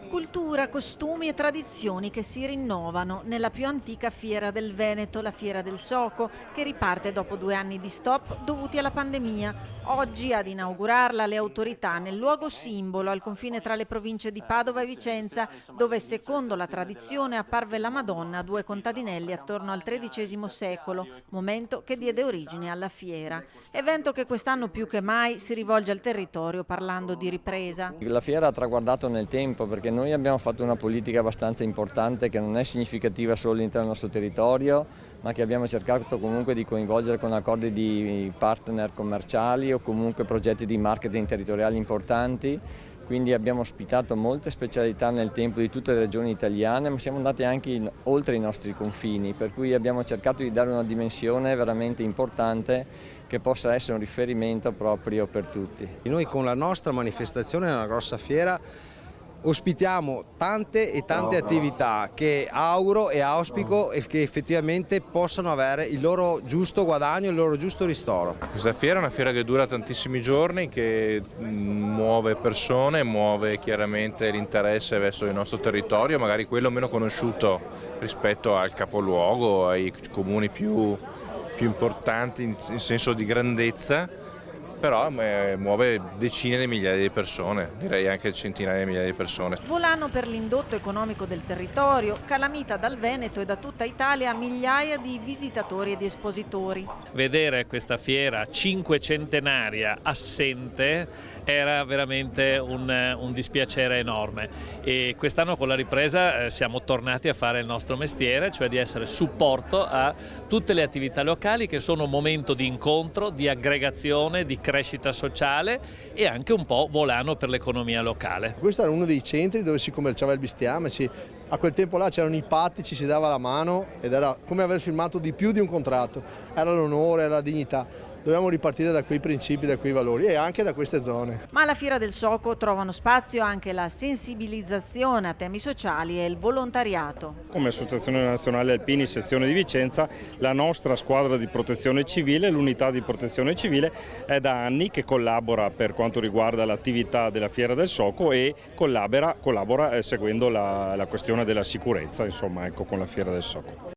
Cultura, costumi e tradizioni che si rinnovano nella più antica fiera del Veneto, la Fiera del Soco, che riparte dopo 2 anni di stop dovuti alla pandemia. Oggi ad inaugurarla le autorità nel luogo simbolo al confine tra le province di Padova e Vicenza, dove secondo la tradizione apparve la Madonna a 2 contadinelli attorno al XIII secolo, momento che diede origine alla fiera. Evento che quest'anno più che mai si rivolge al territorio parlando di ripresa. La fiera ha traguardato nel tempo perché noi abbiamo fatto una politica abbastanza importante che non è significativa solo all'interno del nostro territorio, ma che abbiamo cercato comunque di coinvolgere con accordi di partner commerciali o comunque progetti di marketing territoriali importanti. Quindi abbiamo ospitato molte specialità nel tempo di tutte le regioni italiane, ma siamo andati anche oltre i nostri confini, per cui abbiamo cercato di dare una dimensione veramente importante che possa essere un riferimento proprio per tutti. Noi con la nostra manifestazione, la grossa fiera, ospitiamo tante e tante attività che auguro e auspico e che effettivamente possano avere il loro giusto guadagno, il loro giusto ristoro. Questa fiera è una fiera che dura tantissimi giorni, che muove persone, muove chiaramente l'interesse verso il nostro territorio, magari quello meno conosciuto rispetto al capoluogo, ai comuni più importanti in senso di grandezza. Però muove decine di migliaia di persone, direi anche centinaia di migliaia di persone. Volano per l'indotto economico del territorio, calamita dal Veneto e da tutta Italia migliaia di visitatori e di espositori. Vedere questa fiera cinquecentenaria assente era veramente un dispiacere enorme e quest'anno con la ripresa siamo tornati a fare il nostro mestiere, cioè di essere supporto a tutte le attività locali che sono un momento di incontro, di aggregazione, di crescita sociale e anche un po' volano per l'economia locale. Questo era uno dei centri dove si commerciava il bestiame, a quel tempo là c'erano i patti, ci si dava la mano ed era come aver firmato di più di un contratto, era l'onore, era la dignità. Dobbiamo ripartire da quei principi, da quei valori e anche da queste zone. Ma alla Fiera del Soco trovano spazio anche la sensibilizzazione a temi sociali e il volontariato. Come Associazione Nazionale Alpini Sezione di Vicenza, la nostra squadra di protezione civile, l'unità di protezione civile, è da anni che collabora per quanto riguarda l'attività della Fiera del Soco e collabora seguendo la questione della sicurezza, insomma, ecco, con la Fiera del Soco.